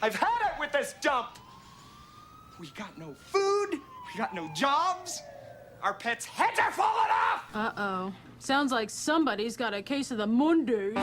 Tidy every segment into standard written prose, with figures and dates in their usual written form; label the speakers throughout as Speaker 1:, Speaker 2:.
Speaker 1: I've had it with this dump. We got no food. We got no jobs. Our pets' heads are falling off.
Speaker 2: Uh-oh. Sounds like somebody's got a case of the Mondays.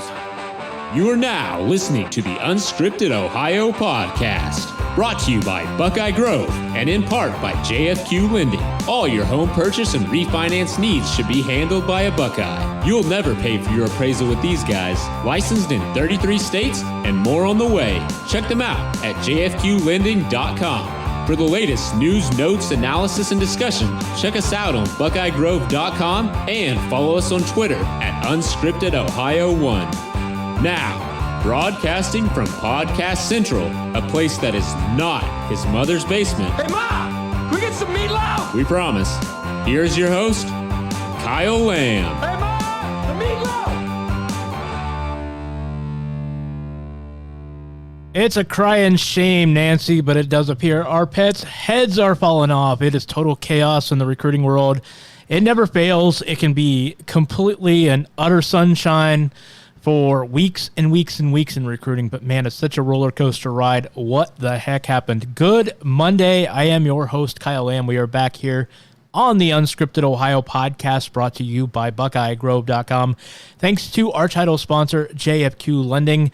Speaker 3: You are now listening to the Unscripted Ohio Podcast, brought to you by Buckeye Grove and in part by JFQ Lending. All your home purchase and refinance needs should be handled by a Buckeye. You'll never pay for your appraisal with these guys. Licensed in 33 states and more on the way. Check them out at jfqlending.com. For the latest news, notes, analysis, and discussion, check us out on BuckeyeGrove.com and follow us on Twitter at UnscriptedOhio1. Now, broadcasting from Podcast Central, a place that is not his mother's basement.
Speaker 1: Hey, Ma! Can we get some meatloaf?
Speaker 3: We promise. Here's your host, Kyle Lamb.
Speaker 1: Hey, Ma! The meatloaf!
Speaker 4: It's a crying shame, Nancy, but it does appear our pets' heads are falling off. It is total chaos in the recruiting world. It never fails. It can be completely and utter sunshine for weeks and weeks and weeks in recruiting, but man, it's such a roller coaster ride. What the heck happened? Good Monday. I am your host, Kyle Lamb. We are back here on the Unscripted Ohio Podcast, brought to you by BuckeyeGrove.com. Thanks to our title sponsor, JFQ Lending.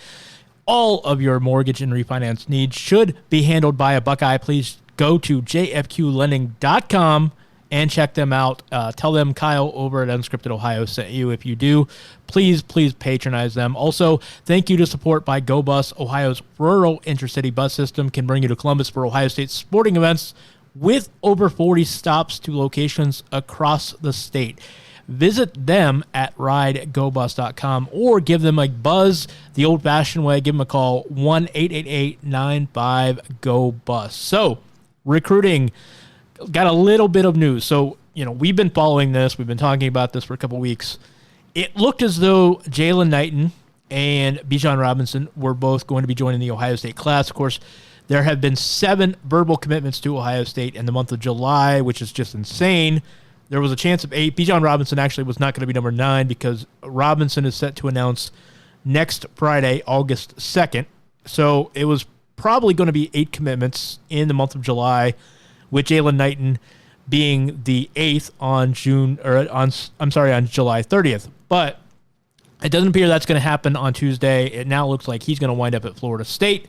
Speaker 4: All of your mortgage and refinance needs should be handled by a Buckeye. Please go to jfqlending.com and check them out. Tell them Kyle over at Unscripted Ohio sent you. If you do, please patronize them. Also, thank you to support by GoBus, Ohio's rural intercity bus system, can bring you to Columbus for Ohio State sporting events with over 40 stops to locations across the state. Visit them at ridegobus.com or give them a buzz the old-fashioned way. Give them a call, 1-888-95-GO-BUS. So, recruiting, got a little bit of news. So, we've been following this. We've been talking about this for a couple weeks. It looked as though Jalen Knighton and Bijan Robinson were both going to be joining the Ohio State class. Of course, there have been 7 verbal commitments to Ohio State in the month of July, which is just insane. There was a chance of 8. Bijan Robinson actually was not going to be number 9 because Robinson is set to announce next Friday, August 2nd. So it was probably going to be 8 commitments in the month of July, with Jalen Knighton being the 8th on July 30th. But it doesn't appear that's going to happen on Tuesday. It now looks like he's going to wind up at Florida State.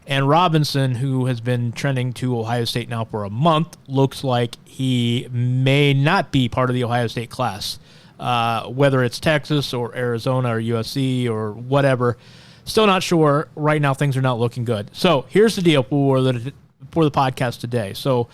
Speaker 4: And Robinson, who has been trending to Ohio State now for a month, looks like he may not be part of the Ohio State class, whether it's Texas or Arizona or USC or whatever. Still not sure. Right now, things are not looking good. So here's the deal for the podcast today. So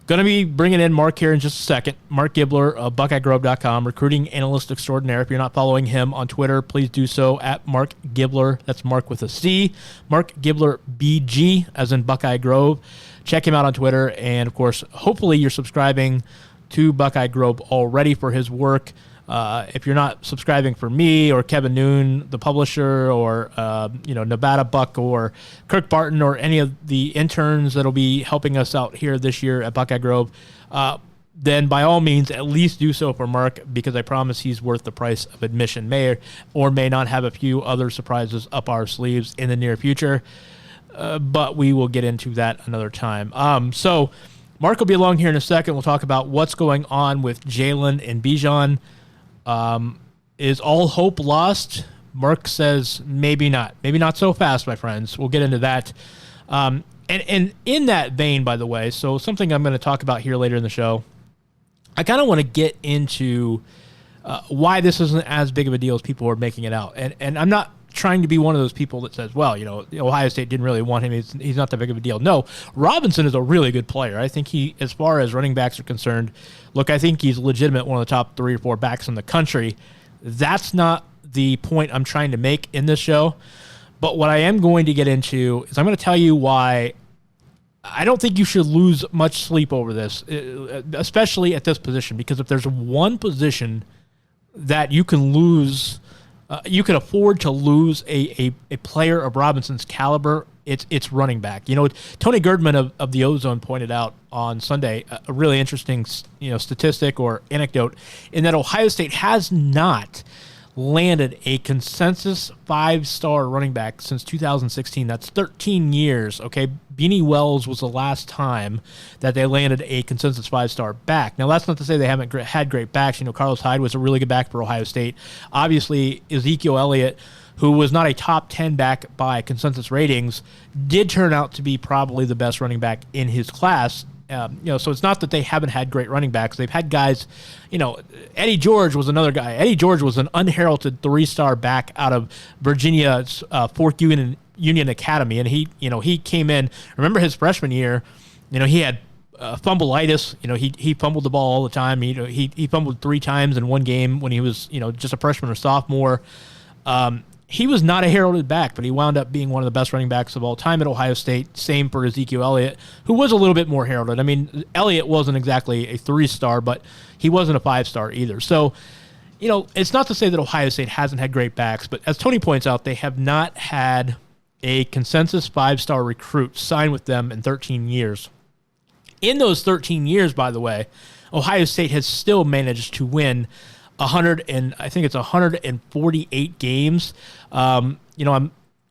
Speaker 4: going to be bringing in Mark here in just a second. Mark Gibler of BuckeyeGrove.com, recruiting analyst extraordinaire. If you're not following him on Twitter, please do so at Mark Gibler. That's Mark with a C. Mark Gibler BG, as in Buckeye Grove. Check him out on Twitter. And, of course, hopefully you're subscribing to Buckeye Grove already for his work. If you're not subscribing for me or Kevin Noon, the publisher, or Nevada Buck or Kirk Barton or any of the interns that'll be helping us out here this year at Buckeye Grove, then by all means at least do so for Mark, because I promise he's worth the price of admission. May or may not have a few other surprises up our sleeves in the near future, but we will get into that another time. So Mark will be along here in a second. We'll talk about what's going on with Jalen and Bijan. Is all hope lost? Mark says maybe not. Maybe not so fast, my friends. We'll get into that. And in that vein, by the way, so something I'm going to talk about here later in the show, I kind of want to get into why this isn't as big of a deal as people are making it out. And I'm not trying to be one of those people that says, well, Ohio State didn't really want him. He's not that big of a deal. No, Robinson is a really good player. I think he, as far as running backs are concerned, look, I think he's legitimate, one of the top 3 or 4 backs in the country. That's not the point I'm trying to make in this show. But what I am going to get into is I'm going to tell you why I don't think you should lose much sleep over this, especially at this position, because if there's one position that you can lose, you can afford to lose a player of Robinson's caliber, it's running back. Tony Girdman of the Ozone pointed out on Sunday a really interesting statistic or anecdote in that Ohio State has not landed a consensus 5-star running back since 2016. That's 13 years, okay? Beanie Wells was the last time that they landed a consensus 5-star back. Now, that's not to say they haven't had great backs. You know, Carlos Hyde was a really good back for Ohio State. Obviously, Ezekiel Elliott, who was not a top 10 back by consensus ratings, did turn out to be probably the best running back in his class. So it's not that they haven't had great running backs. They've had guys, Eddie George was another guy. Eddie George was an unheralded 3-star back out of Virginia's Fork Union Academy, and he came in. Remember his freshman year, he had fumbleitis. He fumbled the ball all the time. He fumbled 3 times in one game when he was just a freshman or sophomore. He was not a heralded back, but he wound up being one of the best running backs of all time at Ohio State. Same for Ezekiel Elliott, who was a little bit more heralded. I mean, Elliott wasn't exactly a 3-star, but he wasn't a 5-star either. So, it's not to say that Ohio State hasn't had great backs, but as Tony points out, they have not had a consensus 5-star recruit sign with them in 13 years. In those 13 years, by the way, Ohio State has still managed to win 148 games. I'm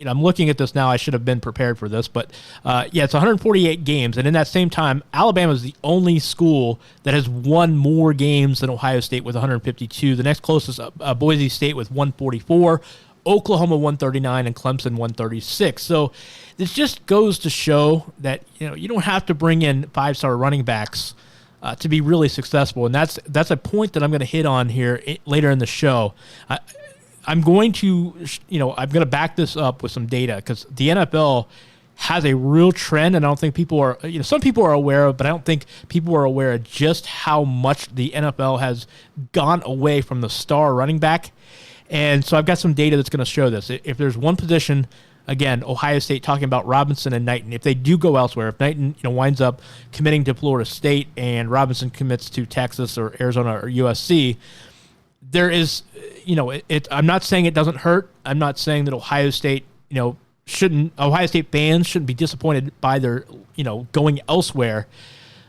Speaker 4: looking at this now. I should have been prepared for this, but it's 148 games. And in that same time, Alabama is the only school that has won more games than Ohio State with 152. The next closest, Boise State with 144, Oklahoma 139, and Clemson 136. So this just goes to show that you don't have to bring in 5-star running backs to be really successful, and that's a point that I'm going to hit on here later in the show. I'm going to back this up with some data because the NFL has a real trend, and I don't think people are, some people are aware of, but I don't think people are aware of just how much the NFL has gone away from the star running back. And so I've got some data that's going to show this. If there's one position, again, Ohio State talking about Robinson and Knighton, if they do go elsewhere, if Knighton winds up committing to Florida State and Robinson commits to Texas or Arizona or USC, there is, I'm not saying it doesn't hurt. I'm not saying that Ohio State fans shouldn't be disappointed by their, going elsewhere.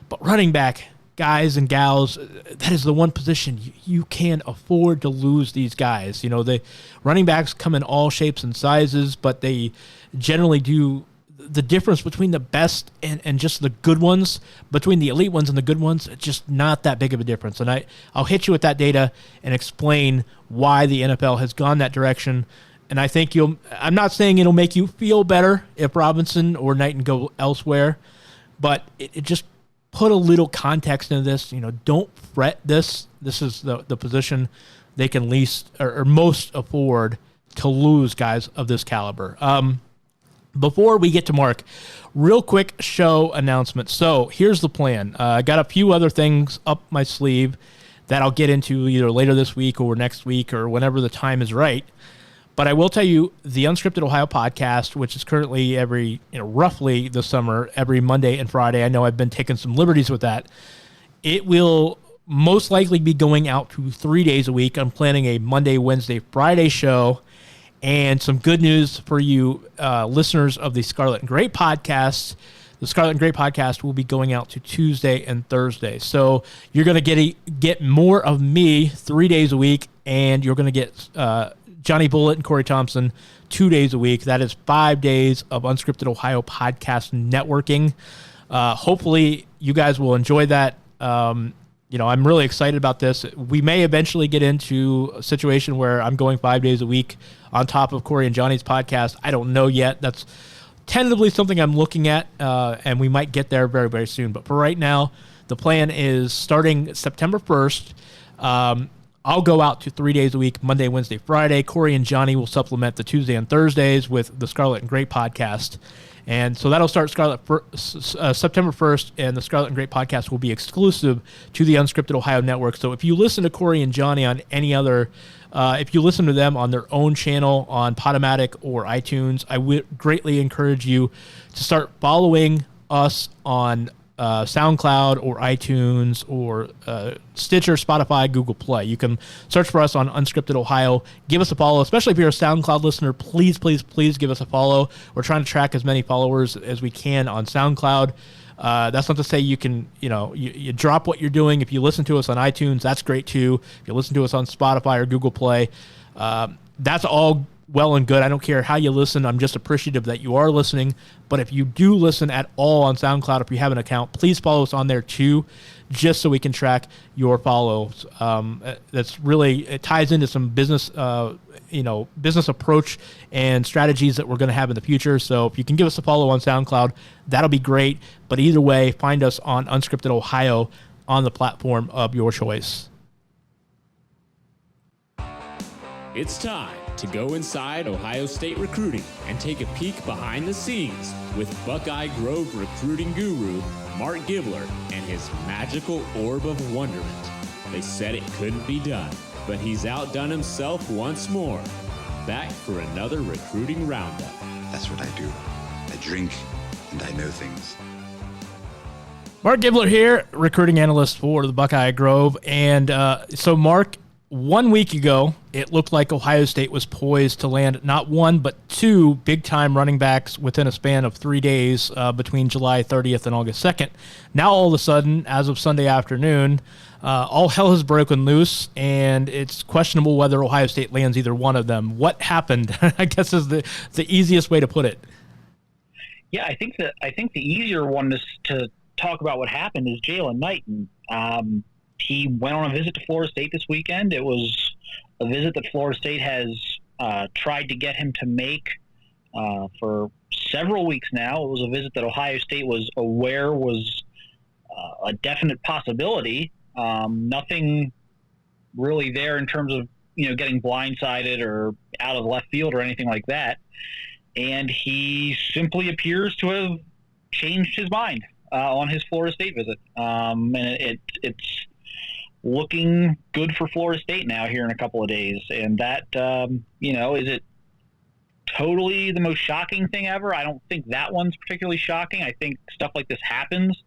Speaker 4: But running back, guys and gals, that is the one position you can't afford to lose these guys. The running backs come in all shapes and sizes, but they generally do the difference between the best and just the good ones, between the elite ones and the good ones, it's just not that big of a difference. And I'll hit you with that data and explain why the NFL has gone that direction. And I think I'm not saying it'll make you feel better if Robinson or Knighton go elsewhere, but it just put a little context into this. Don't fret this. This is the position they can least or most afford to lose guys of this caliber. Before we get to Mark, real quick show announcement. So here's the plan. I got a few other things up my sleeve that I'll get into either later this week or next week or whenever the time is right. But I will tell you, the Unscripted Ohio podcast, which is currently roughly this summer, every Monday and Friday. I know I've been taking some liberties with that. It will most likely be going out to 3 days a week. I'm planning a Monday, Wednesday, Friday show. And some good news for you listeners of the Scarlet and Gray podcast. The Scarlet and Gray podcast will be going out to Tuesday and Thursday. So you're going to get more of me 3 days a week, and you're going to get Johnny Bullitt and Corey Thompson 2 days a week. That is 5 days of Unscripted Ohio podcast networking. Hopefully you guys will enjoy that. I'm really excited about this. We may eventually get into a situation where I'm going 5 days a week on top of Corey and Johnny's podcast. I don't know yet. That's tentatively something I'm looking at, and we might get there very, very soon. But for right now, the plan is starting September 1st. I'll go out to 3 days a week, Monday, Wednesday, Friday. Corey and Johnny will supplement the Tuesday and Thursdays with the Scarlet and Gray podcast. And so that'll start September 1st, and the Scarlet and Gray podcast will be exclusive to the Unscripted Ohio Network. So if you listen to Corey and Johnny on any other, if you listen to them on their own channel on Podomatic or iTunes, I would greatly encourage you to start following us on SoundCloud or iTunes or Stitcher, Spotify, Google Play. You can search for us on Unscripted Ohio. Give us a follow, especially if you're a SoundCloud listener. Please, please, please give us a follow. We're trying to track as many followers as we can on SoundCloud. That's not to say you can, you drop what you're doing. If you listen to us on iTunes, that's great too. If you listen to us on Spotify or Google Play, That's all well and good. I don't care how you listen. I'm just appreciative that you are listening. But if you do listen at all on SoundCloud, if you have an account, please follow us on there too, just so we can track your follows. That's really, it ties into some business, business approach and strategies that we're going to have in the future. So if you can give us a follow on SoundCloud, that'll be great. But either way, find us on Unscripted Ohio on the platform of your choice.
Speaker 3: It's time to go inside Ohio State recruiting and take a peek behind the scenes with Buckeye Grove recruiting guru Mark Gibler and his magical orb of wonderment. They said it couldn't be done, but he's outdone himself once more. Back for another recruiting roundup.
Speaker 5: That's what I do. I drink and I know things.
Speaker 4: Mark Gibler here, recruiting analyst for the Buckeye Grove. And so, Mark, 1 week ago, it looked like Ohio State was poised to land not one, but two big-time running backs within a span of 3 days between July 30th and August 2nd. Now, all of a sudden, as of Sunday afternoon, all hell has broken loose, and it's questionable whether Ohio State lands either one of them. What happened, I guess, is the easiest way to put it.
Speaker 6: Yeah, I think the easier one to talk about what happened is Jalen Knighton. He went on a visit to Florida State this weekend. It was a visit that Florida State has tried to get him to make for several weeks now. It was a visit that Ohio State was aware was a definite possibility. Nothing really there in terms of getting blindsided or out of left field or anything like that. And he simply appears to have changed his mind on his Florida State visit. And it's looking good for Florida State now here in a couple of days. And that, is it totally the most shocking thing ever? I don't think that one's particularly shocking. I think stuff like this happens,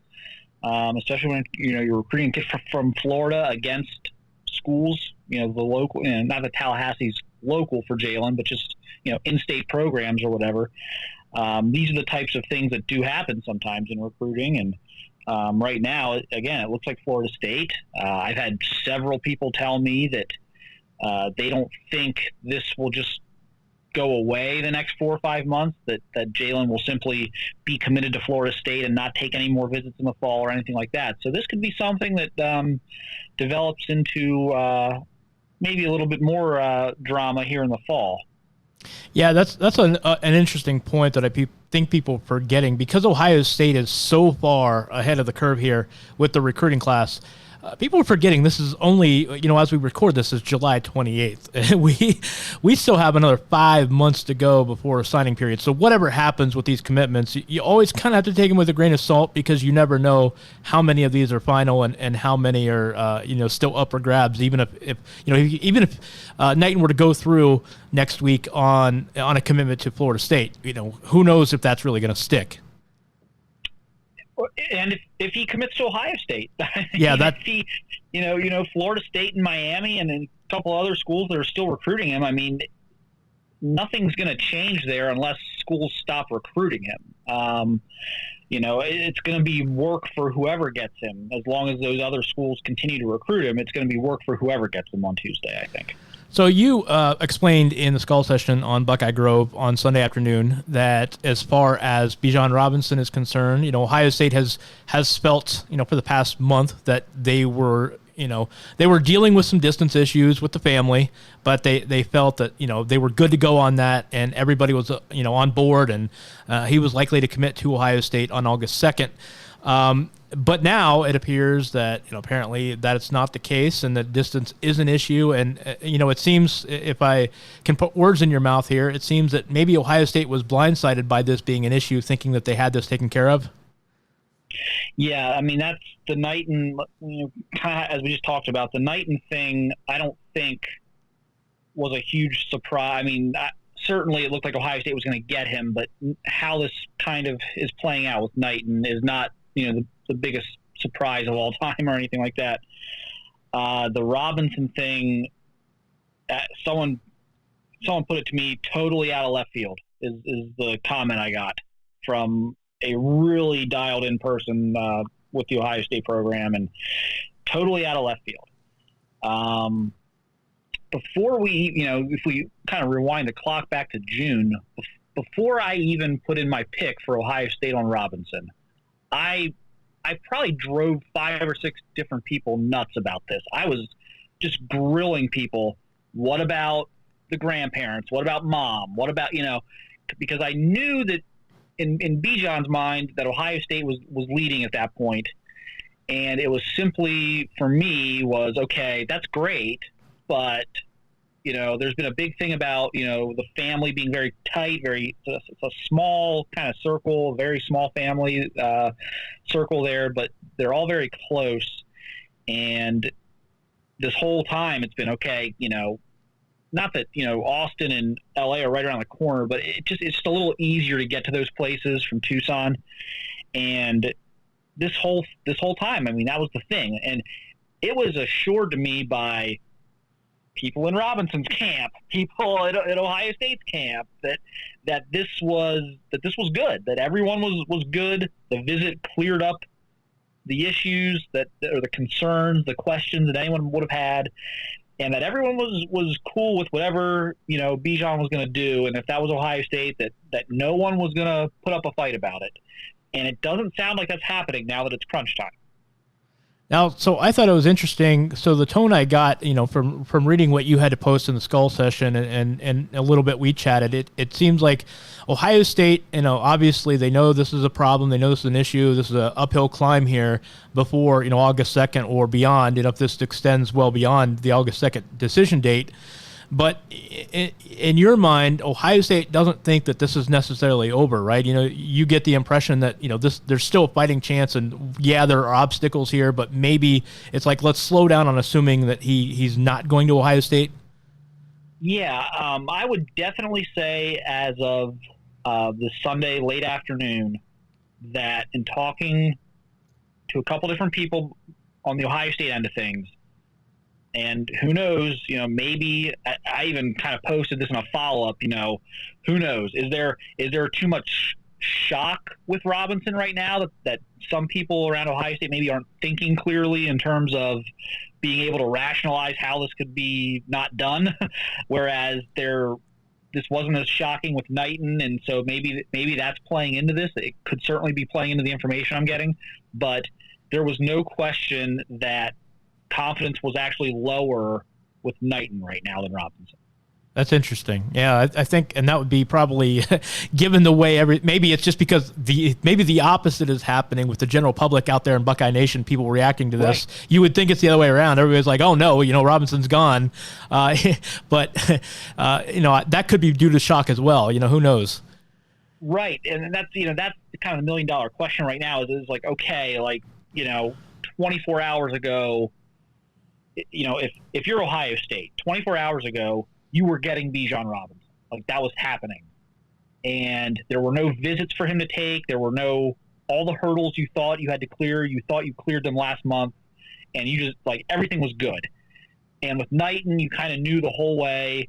Speaker 6: especially when, you're recruiting kids from Florida against schools, the local, not that Tallahassee's local for Jalen, but just, in-state programs or whatever. These are the types of things that do happen sometimes in recruiting. And, right now, again, it looks like Florida State. I've had several people tell me that they don't think this will just go away the next 4 or 5 months, that Jalen will simply be committed to Florida State and not take any more visits in the fall or anything like that. So this could be something that develops into maybe a little bit more drama here in the fall.
Speaker 4: Yeah, that's an interesting point that I think people are forgetting, because Ohio State is so far ahead of the curve here with the recruiting class. People are forgetting this is only, as we record this, is July 28th. We still have another 5 months to go before a signing period. So whatever happens with these commitments, you always kind of have to take them with a grain of salt, because you never know how many of these are final and how many are, still up for grabs. Even if Knighton were to go through next week on a commitment to Florida State, who knows if that's really going to stick.
Speaker 6: And if he commits to Ohio State,
Speaker 4: yeah, that
Speaker 6: if he, Florida State and Miami and a couple other schools that are still recruiting him. I mean, nothing's going to change there unless schools stop recruiting him. It's going to be work for whoever gets him. As long as those other schools continue to recruit him, it's going to be work for whoever gets him on Tuesday, I think.
Speaker 4: So you explained in the Skull session on Buckeye Grove on Sunday afternoon that as far as Bijan Robinson is concerned, Ohio State has felt, for the past month that they were dealing with some distance issues with the family, but they felt that, they were good to go on that, and everybody was, on board, and he was likely to commit to Ohio State on August 2nd. But now it appears that, apparently that it's not the case, and that distance is an issue. And, it seems, if I can put words in your mouth here, it seems that maybe Ohio State was blindsided by this being an issue, thinking that they had this taken care of.
Speaker 6: Yeah, I mean, that's the Knighton, kind of as we just talked about, the Knighton thing, I don't think was a huge surprise. I mean, certainly it looked like Ohio State was going to get him, but how this kind of is playing out with Knighton is not, the biggest surprise of all time or anything like that. The Robinson thing, someone put it to me, totally out of left field is the comment I got from a really dialed in person with the Ohio State program, and totally out of left field. before we, if we kind of rewind the clock back to June, before I even put in my pick for Ohio State on Robinson, I probably drove 5 or 6 different people nuts about this. I was just grilling people. What about the grandparents? What about mom? What about, because I knew that in Bijan's mind that Ohio State was leading at that point. And it was simply, for me, was, okay, that's great. But, there's been a big thing about, the family being very tight, it's a small kind of circle, very small family circle there, but they're all very close. And this whole time it's been, okay, not that, Austin and LA are right around the corner, but it's just a little easier to get to those places from Tucson. And this whole time, I mean, that was the thing. And it was assured to me by people in Robinson's camp, people at Ohio State's camp, that this was good, that everyone was good. The visit cleared up the issues or the concerns, the questions that anyone would have had, and that everyone was cool with whatever, Bijan was going to do. And if that was Ohio State, that no one was going to put up a fight about it. And it doesn't sound like that's happening now that it's crunch time.
Speaker 4: Now, so I thought it was interesting. So the tone I got, from reading what you had to post in the Skull session and a little bit we chatted, it seems like Ohio State, obviously they know this is a problem. They know this is an issue. This is an uphill climb here before, August 2nd or beyond. If this extends well beyond the August 2nd decision date. But in your mind, Ohio State doesn't think that this is necessarily over, right? You get the impression that, there's still a fighting chance, and yeah, there are obstacles here, but maybe it's like, let's slow down on assuming that he's not going to Ohio State.
Speaker 6: Yeah, I would definitely say as of this Sunday late afternoon that in talking to a couple different people on the Ohio State end of things, and who knows, maybe I even kind of posted this in a follow-up, who knows? Is there too much shock with Robinson right now that some people around Ohio State maybe aren't thinking clearly in terms of being able to rationalize how this could be not done, whereas this wasn't as shocking with Knighton, and so maybe that's playing into this. It could certainly be playing into the information I'm getting, but there was no question that confidence was actually lower with Knighton right now than Robinson.
Speaker 4: That's interesting. Yeah, I think, and that would be probably given the way maybe it's just because maybe the opposite is happening with the general public out there in Buckeye Nation, people reacting to this. Right. You would think it's the other way around. Everybody's like, oh no, Robinson's gone. But that could be due to shock as well. Who knows? Right.
Speaker 6: And that's kind of the $1 million question right now is like, okay, 24 hours ago, if you're Ohio State, 24 hours ago, you were getting Bijan Robinson. Like, that was happening. And there were no visits for him to take. There were all the hurdles you thought you had to clear. You thought you cleared them last month. And you just, everything was good. And with Knighton, you kind of knew the whole way,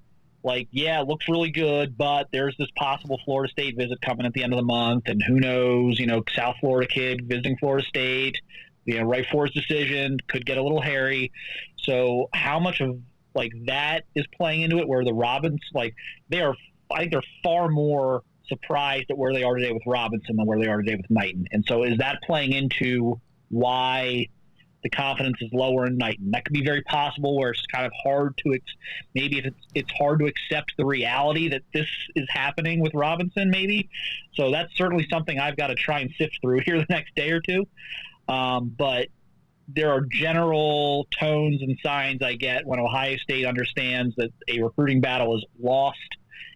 Speaker 6: yeah, it looks really good, but there's this possible Florida State visit coming at the end of the month. And who knows, South Florida kid visiting Florida State, right for his decision, could get a little hairy. So how much of that is playing into it, where the Robins, I think they're far more surprised at where they are today with Robinson than where they are today with Knighton. And so is that playing into why the confidence is lower in Knighton? That could be very possible, where it's kind of hard to, maybe if it's hard to accept the reality that this is happening with Robinson, maybe. So that's certainly something I've got to try and sift through here the next day or two. But there are general tones and signs I get when Ohio State understands that a recruiting battle is lost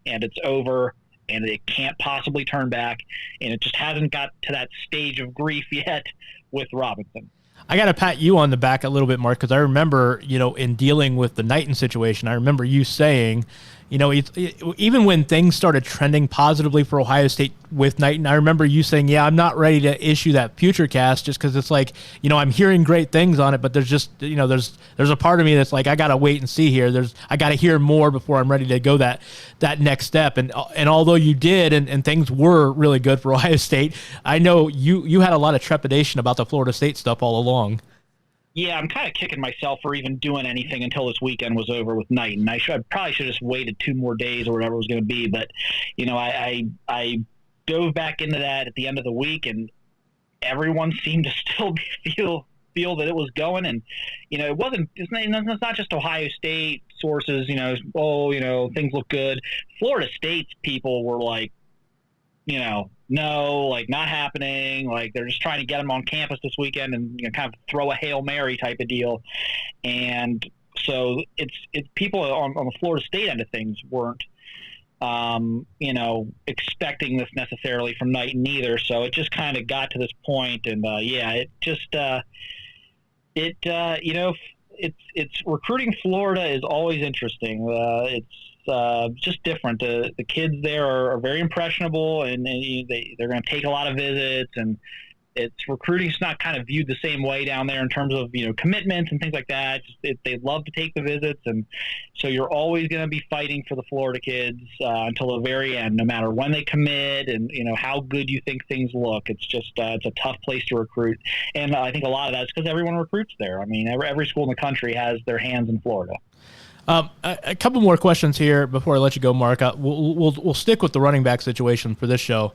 Speaker 6: and it's over and it can't possibly turn back, and it just hasn't got to that stage of grief yet with Robinson.
Speaker 4: I got to pat you on the back a little bit, Mark, because I remember, in dealing with the Knighton situation, I remember you saying, even when things started trending positively for Ohio State with Knighton, I remember you saying, yeah, I'm not ready to issue that Futurecast just because it's I'm hearing great things on it, but there's just, there's a part of me that's I got to wait and see here. I got to hear more before I'm ready to go that next step. And although you did, and things were really good for Ohio State, I know you had a lot of trepidation about the Florida State stuff all along.
Speaker 6: Yeah, I'm kind of kicking myself for even doing anything until this weekend was over with Knighton. I probably should have just waited 2 more days or whatever it was going to be. But, I dove back into that at the end of the week, and everyone seemed to still feel that it was going. And, it's not just Ohio State sources, things look good. Florida State's people were like, no, like not happening. Like they're just trying to get them on campus this weekend and kind of throw a Hail Mary type of deal. And so it's people on the Florida State end of things weren't, expecting this necessarily from Knighton either. So it just kind of got to this point, and it's recruiting Florida is always interesting. It's just different. The kids there are very impressionable, and they're going to take a lot of visits, and recruiting's not kind of viewed the same way down there in terms of commitments and things like that. They love to take the visits, and so you're always going to be fighting for the Florida kids until the very end, no matter when they commit and how good you think things look. It's just it's a tough place to recruit, and I think a lot of that's because everyone recruits there. I mean, every school in the country has their hands in Florida.
Speaker 4: A couple more questions here before I let you go, Mark. We'll stick with the running back situation for this show.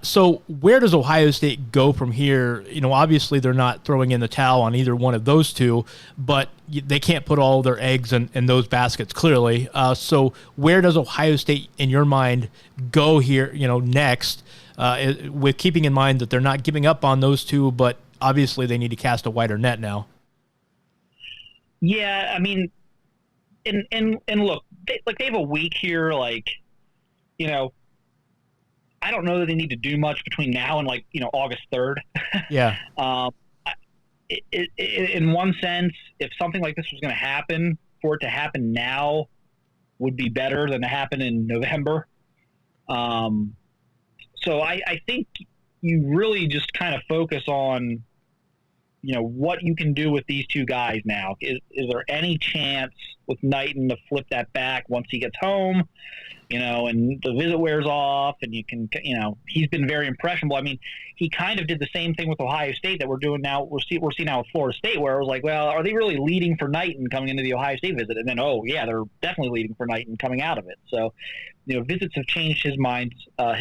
Speaker 4: So where does Ohio State go from here? Obviously they're not throwing in the towel on either one of those two, but they can't put all their eggs in those baskets, clearly. So where does Ohio State, in your mind, go here, next, with keeping in mind that they're not giving up on those two, but obviously they need to cast a wider net now?
Speaker 6: Yeah, I mean, and look, they have a week here. I don't know that they need to do much between now and August 3rd.
Speaker 4: Yeah.
Speaker 6: In one sense, if something like this was going to happen, for it to happen now would be better than to happen in November. So I think you really just kind of focus on what you can do with these two guys now. Is there any chance with Knighton to flip that back once he gets home, and the visit wears off, and you can, he's been very impressionable. I mean, he kind of did the same thing with Ohio State that we're doing now. We're seeing now with Florida State, where it was like, well, are they really leading for Knighton coming into the Ohio State visit? And then, oh yeah, they're definitely leading for Knighton coming out of it. So, visits have changed his mind a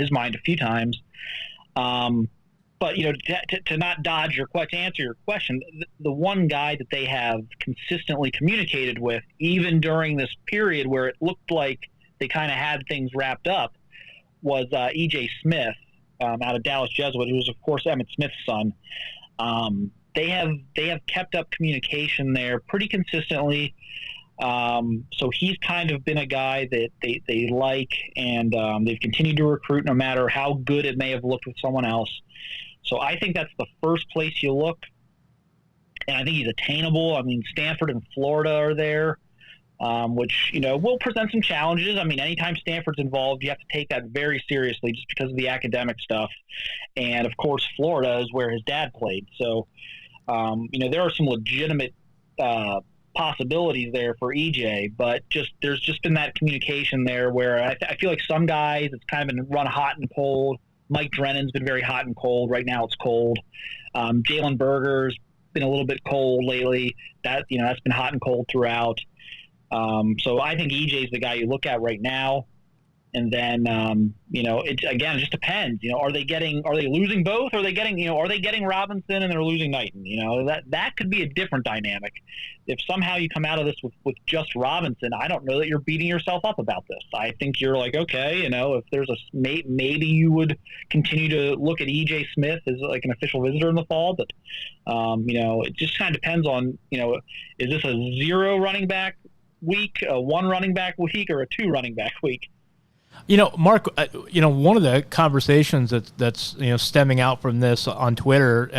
Speaker 6: few times. But, to not dodge to answer your question, the one guy that they have consistently communicated with, even during this period where it looked like they kind of had things wrapped up, was E.J. Smith out of Dallas Jesuit, who was, of course, Emmitt Smith's son. They have kept up communication there pretty consistently. So he's kind of been a guy that they like, and they've continued to recruit no matter how good it may have looked with someone else. So I think that's the first place you look, and I think he's attainable. I mean, Stanford and Florida are there, which, will present some challenges. I mean, anytime Stanford's involved, you have to take that very seriously just because of the academic stuff. And, of course, Florida is where his dad played. So, there are some legitimate possibilities there for EJ, but there's just been that communication there where I feel like some guys, it's kind of been run hot and cold. Mike Drennan's been very hot and cold. Right now it's cold. Jalen Berger's been a little bit cold lately. That's been hot and cold throughout. So I think EJ's the guy you look at right now. And then, it just depends. Are they losing both? Or are they getting Robinson and they're losing Knighton? That could be a different dynamic. If somehow you come out of this with just Robinson, I don't know that you're beating yourself up about this. I think you're like, okay, if there's maybe you would continue to look at E.J. Smith as like an official visitor in the fall. But, it just kind of depends on, is this a 0 running back week, a 1 running back week, or a 2 running back week?
Speaker 4: Mark, one of the conversations that's stemming out from this on Twitter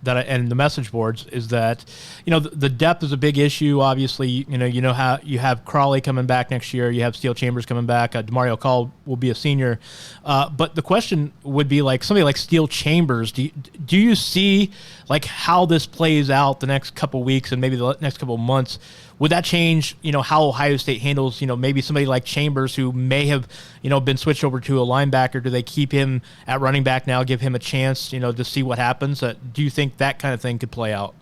Speaker 4: and the message boards is that, the depth is a big issue. Obviously, how you have Crawley coming back next year. You have Steele Chambers coming back. DeMario Call will be a senior. But the question would be like somebody like Steele Chambers. Do you see like how this plays out the next couple weeks and maybe the next couple months? Would that change, how Ohio State handles, maybe somebody like Chambers who may have, been switched over to a linebacker? Do they keep him at running back now, give him a chance, to see what happens? Do you think that kind of thing could play out?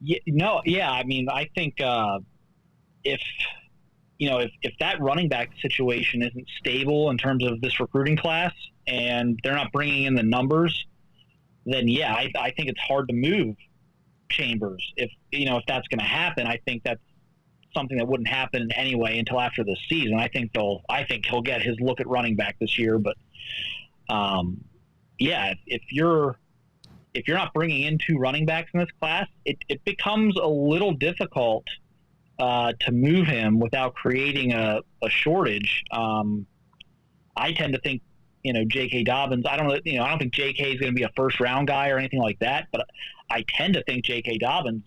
Speaker 6: I mean, I think if if that running back situation isn't stable in terms of this recruiting class and they're not bringing in the numbers, then I think it's hard to move Chambers. If that's going to happen, I think that's something that wouldn't happen anyway until after the season. I think he'll get his look at running back this year, but if you're not bringing in 2 running backs in this class, it becomes a little difficult to move him without creating a shortage. I tend to think, J.K. Dobbins, I don't think J.K. is going to be a first-round guy or anything like that, but I tend to think J.K. Dobbins,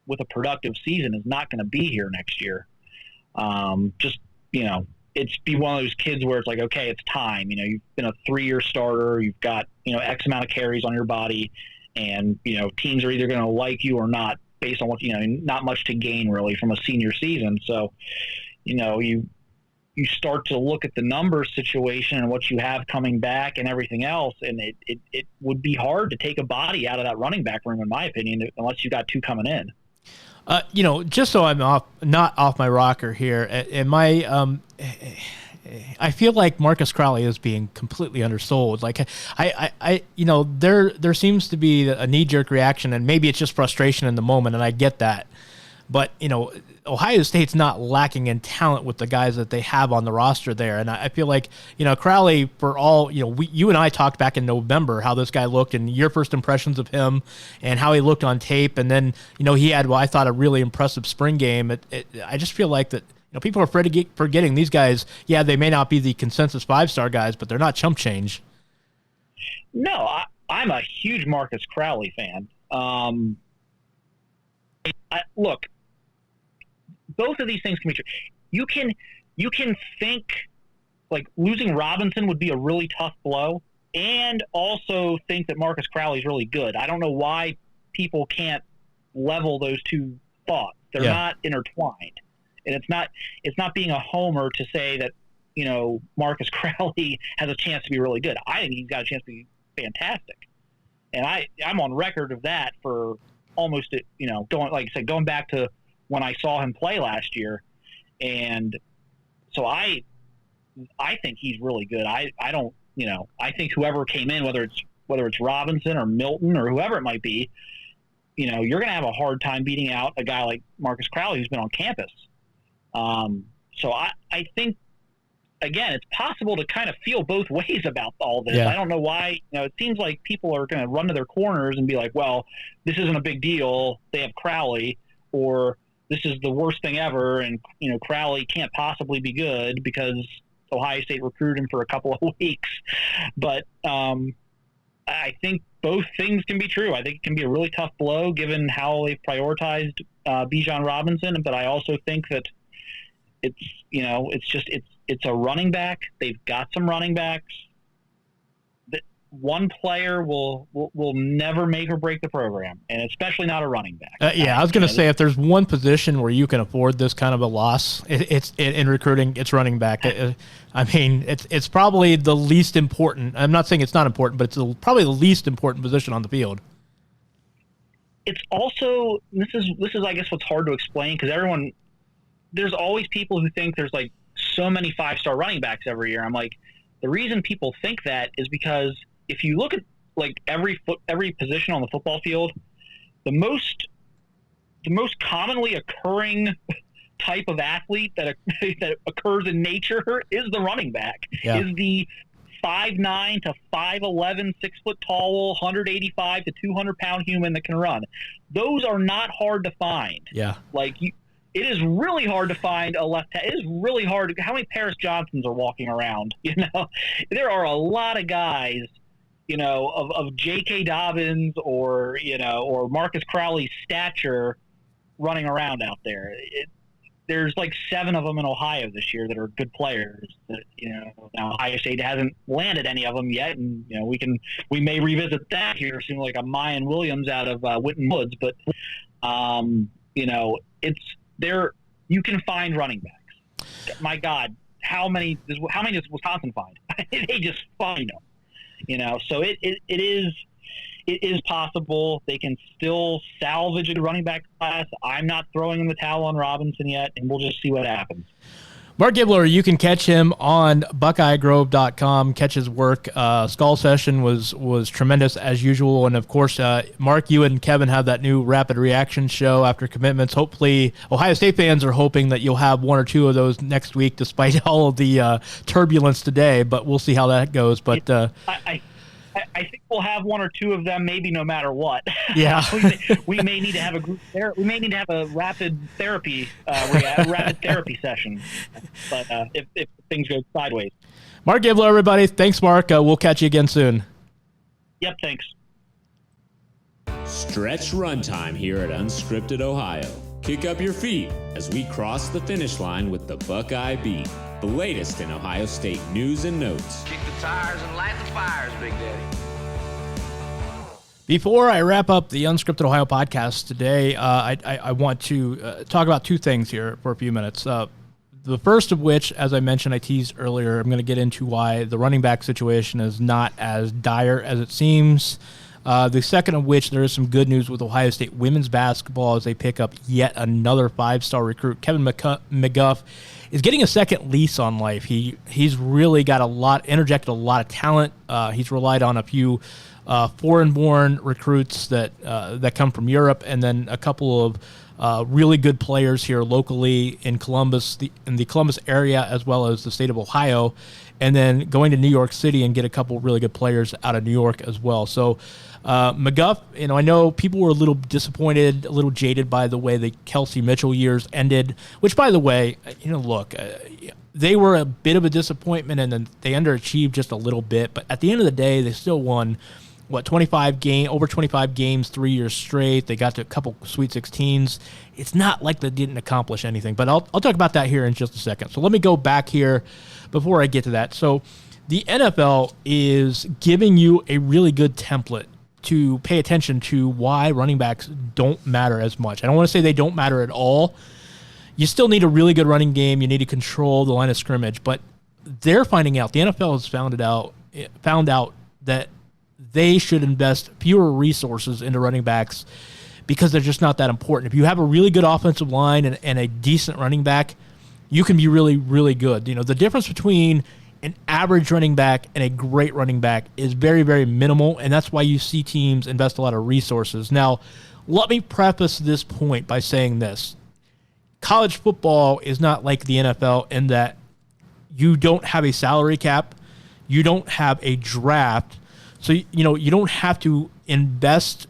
Speaker 6: with a productive season, is not going to be here next year. It's be one of those kids where it's like, okay, it's time. You've been a 3-year starter. You've got, X amount of carries on your body, and, teams are either going to like you or not based on what, not much to gain really from a senior season. So, you start to look at the numbers situation and what you have coming back and everything else, and it would be hard to take a body out of that running back room, in my opinion, unless you got 2 coming in.
Speaker 4: Just so I'm not off my rocker here, I feel like Marcus Crowley is being completely undersold. Like there seems to be a knee-jerk reaction, and maybe it's just frustration in the moment, and I get that. But, Ohio State's not lacking in talent with the guys that they have on the roster there. And I feel like, Crowley, for all, you and I talked back in November how this guy looked and your first impressions of him and how he looked on tape. And then, he had, I thought, a really impressive spring game. I just feel like that, people are forgetting these guys. Yeah, they may not be the consensus 5-star guys, but they're not chump change.
Speaker 6: No, I'm a huge Marcus Crowley fan. Look, both of these things can be true. You can think like losing Robinson would be a really tough blow, and also think that Marcus Crowley is really good. I don't know why people can't level those two thoughts. They're not intertwined, and it's not being a homer to say that Marcus Crowley has a chance to be really good. I think he's got a chance to be fantastic, and I'm on record of that for almost going back to when I saw him play last year. And so I think he's really good. I think whoever came in, whether it's Robinson or Milton or whoever it might be, you're going to have a hard time beating out a guy like Marcus Crowley who's been on campus. So I think, again, it's possible to kind of feel both ways about all this. I don't know why. It seems like people are going to run to their corners and be like, well, this isn't a big deal. They have Crowley, or this is the worst thing ever, and Crowley can't possibly be good because Ohio State recruited him for a couple of weeks. But I think both things can be true. I think it can be a really tough blow given how they've prioritized Bijan Robinson, but I also think that it's a running back. They've got some running backs. One player will never make or break the program, and especially not a running back.
Speaker 4: I was going to say, if there's one position where you can afford this kind of a loss, it's in recruiting. It's running back. It's probably the least important. I'm not saying it's not important, but it's probably the least important position on the field.
Speaker 6: It's also this is I guess what's hard to explain, because there's always people who think there's like so many 5-star running backs every year. I'm like, the reason people think that is because if you look at like every position on the football field, the most commonly occurring type of athlete that occurs in nature is the running back. Is the 5'9" to 5'11", 6 foot tall, 185 to 200 pound human that can run. Those are not hard to find. It is really hard to find a left tackle. It is really hard. How many Paris Johnsons are walking around? There are a lot of guys, of J.K. Dobbins or Marcus Crowley's stature running around out there. There's like 7 of them in Ohio this year that are good players. That, now Ohio State hasn't landed any of them yet, and we may revisit that here soon, like a Mayan Williams out of Winton Woods. But it's there. You can find running backs. My God, how many does Wisconsin find? They just find them. So it is it is possible they can still salvage a running back class. I'm not throwing in the towel on Robinson yet, and we'll just see what happens.
Speaker 4: Mark Gibler, you can catch him on BuckeyeGrove.com. Catch his work. Skull Session was tremendous as usual. And, of course, Mark, you and Kevin have that new Rapid Reaction show after commitments. Hopefully, Ohio State fans are hoping that you'll have one or two of those next week despite all of the turbulence today. But we'll see how that goes. But
Speaker 6: I think we'll have one or two of them, maybe no matter what.
Speaker 4: Yeah,
Speaker 6: we may need to have a group. We may need to have a rapid therapy session. But if things go sideways.
Speaker 4: Mark Gibler, everybody. Thanks, Mark. We'll catch you again soon.
Speaker 6: Yep. Thanks.
Speaker 3: Stretch runtime here at Unscripted Ohio. Kick up your feet as we cross the finish line with the Buckeye Beat, the latest in Ohio State news and notes.
Speaker 7: Kick the tires and light the fires, Big Daddy.
Speaker 4: Before I wrap up the Unscripted Ohio podcast today, I want to talk about two things here for a few minutes. The first of which, as I mentioned, I teased earlier, I'm going to get into why the running back situation is not as dire as it seems. The second of which, there is some good news with Ohio State women's basketball as they pick up yet another 5-star recruit. Kevin McGuff is getting a second lease on life. He's really got interjected a lot of talent. He's relied on a few foreign-born recruits that come from Europe, and then a couple of really good players here locally in Columbus, in the Columbus area, as well as the state of Ohio, and then going to New York City and get a couple really good players out of New York as well. So McGuff, I know people were a little disappointed, a little jaded by the way the Kelsey Mitchell years ended, which, by the way, look, they were a bit of a disappointment, and then they underachieved just a little bit. But at the end of the day, they still won, over 25 games 3 years straight. They got to a couple Sweet 16s. It's not like they didn't accomplish anything, but I'll talk about that here in just a second. So let me go back here before I get to that. So the NFL is giving you a really good template to pay attention to why running backs don't matter as much. I don't want to say they don't matter at all. You still need a really good running game. You need to control the line of scrimmage, but they're finding out, the NFL has found out that they should invest fewer resources into running backs because they're just not that important. If you have a really good offensive line and a decent running back, you can be really, really good. The difference between an average running back and a great running back is very, very minimal, and that's why you see teams invest a lot of resources. Now, let me preface this point by saying this. College football is not like the NFL in that you don't have a salary cap, you don't have a draft, so you don't have to invest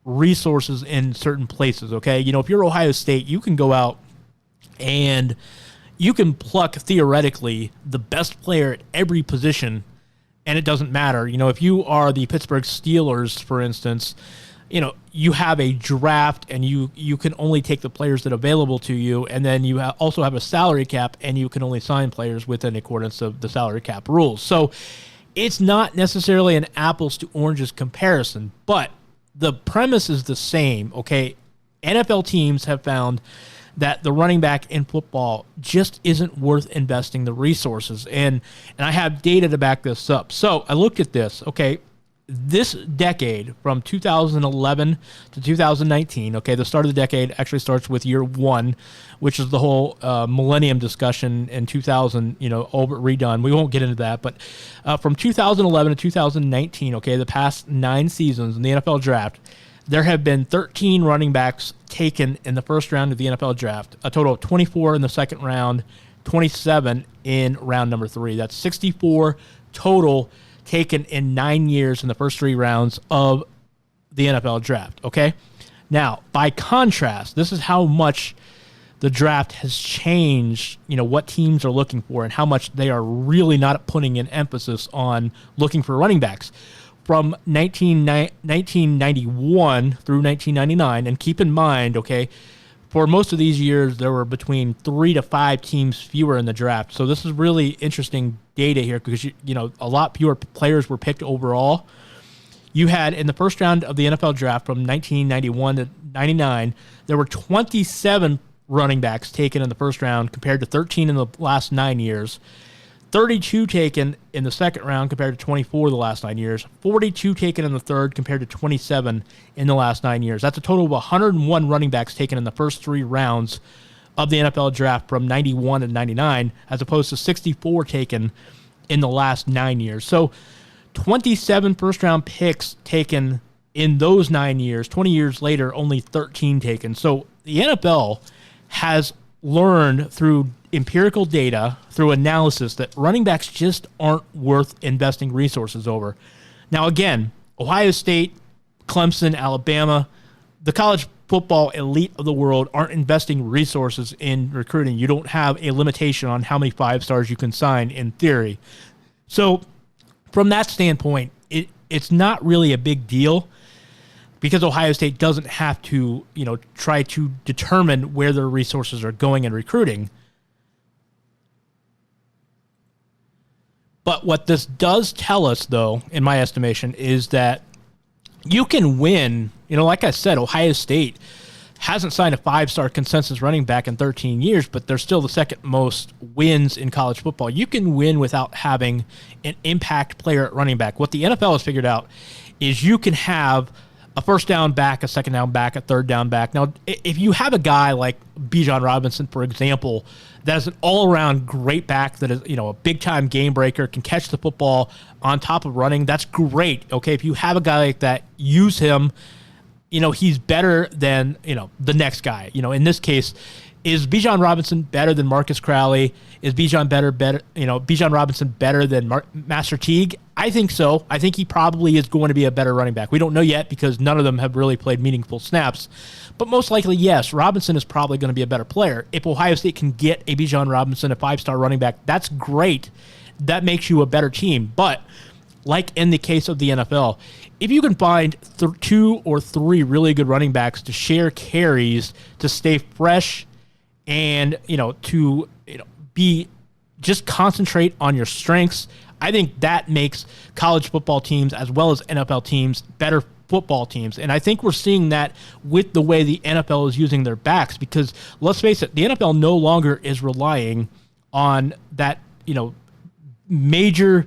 Speaker 4: resources in certain places, okay? If you're Ohio State, you can go out and you can pluck, theoretically, the best player at every position, and it doesn't matter. If you are the Pittsburgh Steelers, for instance, you have a draft, and you can only take the players that are available to you, and then you also have a salary cap, and you can only sign players within accordance of the salary cap rules. So it's not necessarily an apples to oranges comparison, but the premise is the same, okay? NFL teams have found that the running back in football just isn't worth investing the resources. And I have data to back this up. So I looked at this, okay? This decade, from 2011 to 2019, okay, the start of the decade actually starts with year one, which is the whole millennium discussion in 2000, redone. We won't get into that, but from 2011 to 2019, okay, the past 9 seasons in the NFL draft, there have been 13 running backs taken in the first round of the NFL draft, a total of 24 in the second round, 27 in round number 3. That's 64 total taken in 9 years in the first 3 rounds of the NFL draft, okay? Now, by contrast, this is how much the draft has changed, what teams are looking for and how much they are really not putting an emphasis on looking for running backs. From 1991 through 1999, and keep in mind, okay, for most of these years, there were between 3 to 5 teams fewer in the draft. So this is really interesting data here because, a lot fewer players were picked overall. You had, in the first round of the NFL draft from 1991 to 99, there were 27 running backs taken in the first round compared to 13 in the last 9 years. 32 taken in the second round compared to 24 the last 9 years, 42 taken in the third compared to 27 in the last 9 years. That's a total of 101 running backs taken in the first 3 rounds of the NFL draft from 91 and 99, as opposed to 64 taken in the last 9 years. So 27 first-round picks taken in those 9 years. 20 years later, only 13 taken. So the NFL has learned through empirical data, through analysis, that running backs just aren't worth investing resources over. Now, again, Ohio State, Clemson, Alabama, the college football elite of the world aren't investing resources in recruiting. You don't have a limitation on how many 5-stars you can sign in theory. So from that standpoint, it's not really a big deal because Ohio State doesn't have to, try to determine where their resources are going in recruiting. But what this does tell us, though, in my estimation, is that you can win. Like I said, Ohio State hasn't signed a 5-star consensus running back in 13 years, but they're still the second most wins in college football. You can win without having an impact player at running back. What the NFL has figured out is you can have a first down back, a second down back, a third down back. Now, if you have a guy like Bijan Robinson, for example, that is an all-around great back that is, a big-time game breaker, can catch the football on top of running, that's great. Okay, if you have a guy like that, use him. He's better than, the next guy. In this case, is Bijan Robinson better than Marcus Crowley? Is Bijan Robinson better than Master Teague? I think so. I think he probably is going to be a better running back. We don't know yet because none of them have really played meaningful snaps. But most likely, yes, Robinson is probably going to be a better player. If Ohio State can get a Bijan Robinson, a 5-star running back, that's great. That makes you a better team. But like in the case of the NFL, if you can find 2 or 3 really good running backs to share carries, to stay fresh, and to be just concentrate on your strengths, I think that makes college football teams as well as NFL teams better football teams. And I think we're seeing that with the way the NFL is using their backs, because let's face it, the NFL no longer is relying on that, major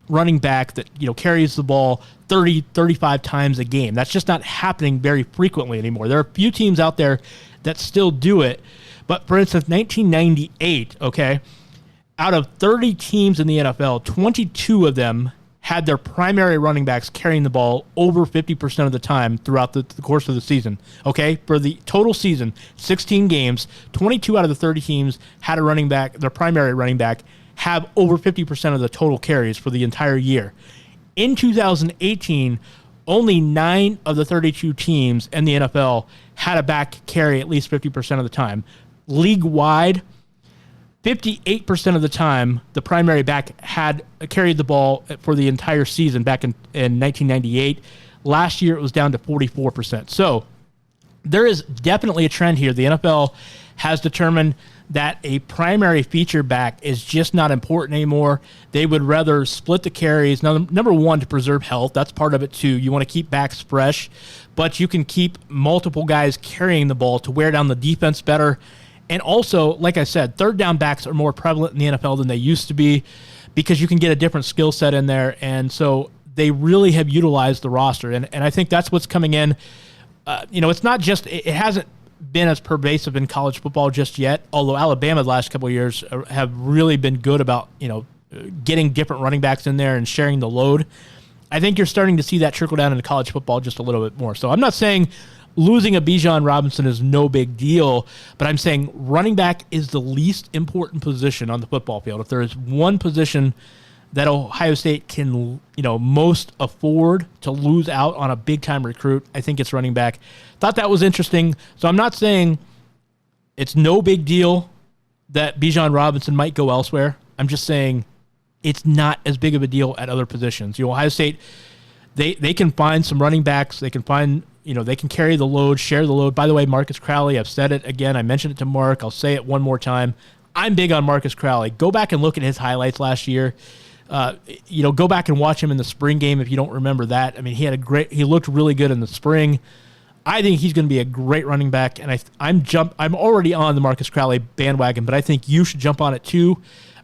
Speaker 4: running back that, carries the ball 30, 35 times a game. That's just not happening very frequently anymore. There are a few teams out there that still do it. But for instance, 1998, okay, out of 30 teams in the NFL, 22 of them had their primary running backs carrying the ball over 50% of the time throughout the course of the season. Okay, for the total season, 16 games, 22 out of the 30 teams had a running back, their primary running back, have over 50% of the total carries for the entire year. In 2018, only 9 of the 32 teams in the NFL had a back carry at least 50% of the time. League-wide, 58% of the time, the primary back had carried the ball for the entire season back in 1998. Last year, it was down to 44%. So there is definitely a trend here. The NFL has determined that a primary feature back is just not important anymore. They would rather split the carries. Now, number one, to preserve health. That's part of it, too. You want to keep backs fresh, but you can keep multiple guys carrying the ball to wear down the defense better. And also, like I said, third down backs are more prevalent in the NFL than they used to be because you can get a different skill set in there. And so they really have utilized the roster. And I think that's what's coming in. It's not just, it hasn't been as pervasive in college football just yet, although Alabama the last couple of years have really been good about, getting different running backs in there and sharing the load. I think you're starting to see that trickle down into college football just a little bit more. So I'm not saying losing a Bijan Robinson is no big deal, but I'm saying running back is the least important position on the football field. If there is one position that Ohio State can, most afford to lose out on a big-time recruit, I think it's running back. Thought that was interesting. So I'm not saying it's no big deal that Bijan Robinson might go elsewhere. I'm just saying it's not as big of a deal at other positions. Ohio State, they can find some running backs. They can find, they can carry the load, share the load. By the way, Marcus Crowley, I've said it again. I mentioned it to Mark. I'll say it one more time. I'm big on Marcus Crowley. Go back and look at his highlights last year. Go back and watch him in the spring game if you don't remember that. I mean, he looked really good in the spring. I think he's going to be a great running back, and I'm already on the Marcus Crowley bandwagon, but I think you should jump on it too.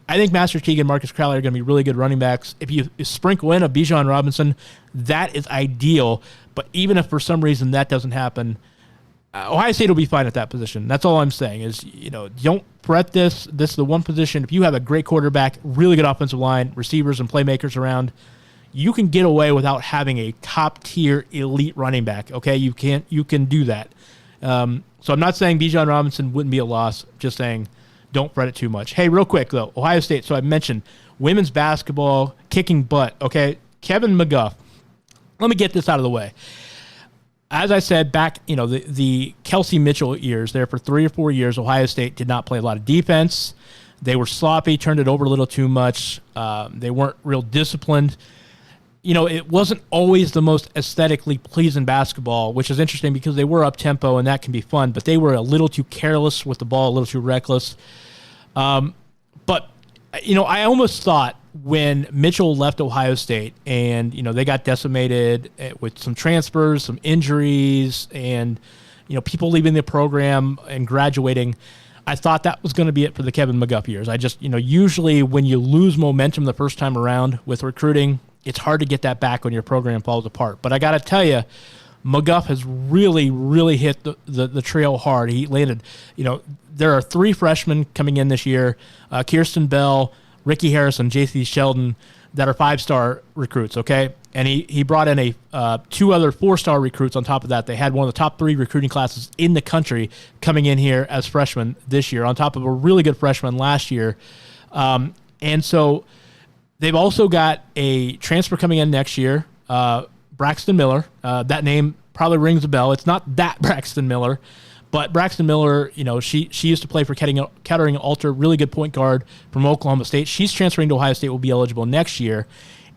Speaker 4: I think Master Teague and Marcus Crowley are going to be really good running backs. If you sprinkle in a Bijan Robinson, that is ideal. But even if for some reason that doesn't happen, Ohio State will be fine at that position. That's all I'm saying is, don't fret this. This is the one position. If you have a great quarterback, really good offensive line, receivers and playmakers around, you can get away without having a top-tier elite running back, okay? You can do that. So I'm not saying Bijan Robinson wouldn't be a loss, just saying don't fret it too much. Hey, real quick, though, Ohio State, so I mentioned women's basketball kicking butt, okay? Kevin McGuff. Let me get this out of the way. As I said, back, the Kelsey Mitchell years, there for 3 or 4 years, Ohio State did not play a lot of defense. They were sloppy, turned it over a little too much. They weren't real disciplined. It wasn't always the most aesthetically pleasing basketball, which is interesting because they were up-tempo, and that can be fun, but they were a little too careless with the ball, a little too reckless. But I almost thought when Mitchell left Ohio State and, they got decimated with some transfers, some injuries, and, people leaving the program and graduating, I thought that was going to be it for the Kevin McGuff years. I just, usually when you lose momentum the first time around with recruiting, it's hard to get that back when your program falls apart. But I got to tell you, McGuff has really, really hit the trail hard. He landed, there are 3 freshmen coming in this year, Kirsten Bell, Ricky Harris, and J.C. Sheldon, that are 5-star recruits, okay? And he brought in 2 other 4-star recruits on top of that. They had one of the top 3 recruiting classes in the country coming in here as freshmen this year, on top of a really good freshman last year. And so they've also got a transfer coming in next year, Braxton Miller. That name probably rings a bell. It's not that Braxton Miller, but Braxton Miller, she used to play for Kettering Alter, really good point guard from Oklahoma State. She's transferring to Ohio State, will be eligible next year.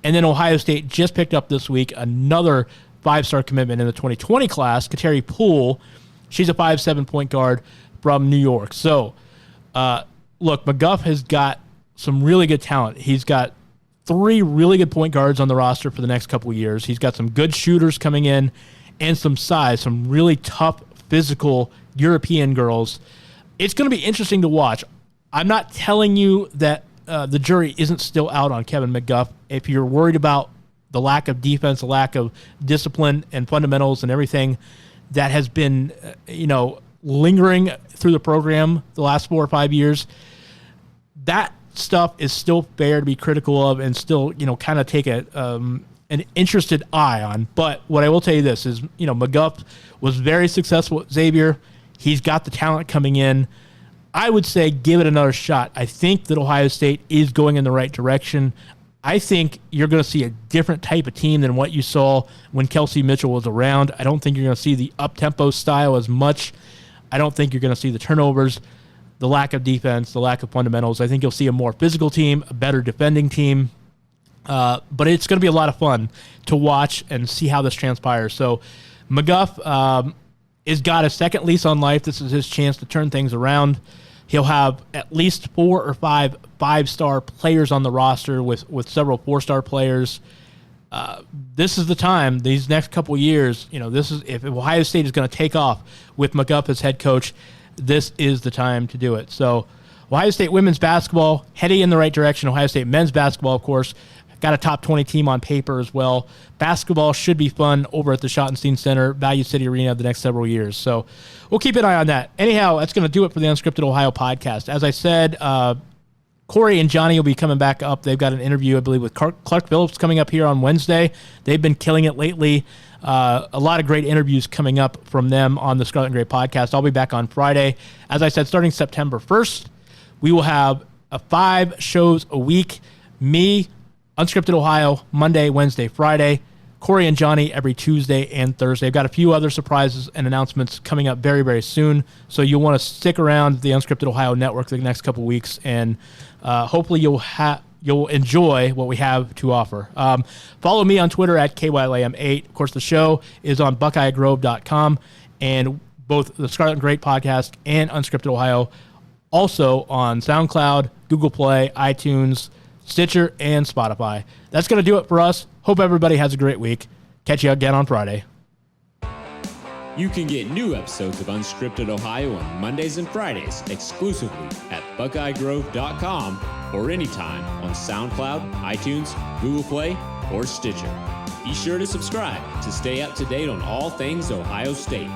Speaker 4: And then Ohio State just picked up this week another 5-star commitment in the 2020 class, Kateri Poole. She's a 5'7" point guard from New York. So, look, McGuff has got some really good talent. He's got 3 really good point guards on the roster for the next couple of years. He's got some good shooters coming in and some size, some really tough, physical European girls. It's going to be interesting to watch. I'm not telling you that the jury isn't still out on Kevin McGuff. If you're worried about the lack of defense, the lack of discipline and fundamentals and everything that has been, lingering through the program the last 4 or 5 years, that stuff is still fair to be critical of and still, kind of take an interested eye on. But what I will tell you this is, McGuff was very successful at Xavier. He's got the talent coming in. I would say give it another shot. I think that Ohio State is going in the right direction. I think you're going to see a different type of team than what you saw when Kelsey Mitchell was around. I don't think you're going to see the up-tempo style as much. I don't think you're going to see the turnovers, the lack of defense, the lack of fundamentals. I think you'll see a more physical team, a better defending team. But it's going to be a lot of fun to watch and see how this transpires. So McGuff has got a second lease on life. This is his chance to turn things around. He'll have at least 4 or 5 5-star players on the roster with several 4-star players. This is the time, these next couple of years, this is, if Ohio State is going to take off with McGuff as head coach, this is the time to do it. So Ohio State women's basketball heading in the right direction. Ohio State men's basketball, of course, got a top 20 team on paper as well. Basketball should be fun over at the Schottenstein Center, Value City Arena, the next several years. So we'll keep an eye on that. Anyhow, that's going to do it for the Unscripted Ohio podcast. As I said, Corey and Johnny will be coming back up. They've got an interview, I believe, with Clark Phillips coming up here on Wednesday. They've been killing it lately. A lot of great interviews coming up from them on the Scarlet and Gray podcast. I'll be back on Friday. As I said, starting September 1st, we will have 5 shows a week. Me, Unscripted Ohio, Monday, Wednesday, Friday. Corey and Johnny every Tuesday and Thursday. I've got a few other surprises and announcements coming up very, very soon. So you'll want to stick around the Unscripted Ohio Network the next couple of weeks, and hopefully you'll enjoy what we have to offer. Follow me on Twitter at KYLAM8. Of course, the show is on BuckeyeGrove.com, and both the Scarlet and Great podcast and Unscripted Ohio also on SoundCloud, Google Play, iTunes, Stitcher, and Spotify. That's going to do it for us. Hope everybody has a great week. Catch you again on Friday.
Speaker 3: You can get new episodes of Unscripted Ohio on Mondays and Fridays exclusively at BuckeyeGrove.com or anytime on SoundCloud, iTunes, Google Play, or Stitcher. Be sure to subscribe to stay up to date on all things Ohio State.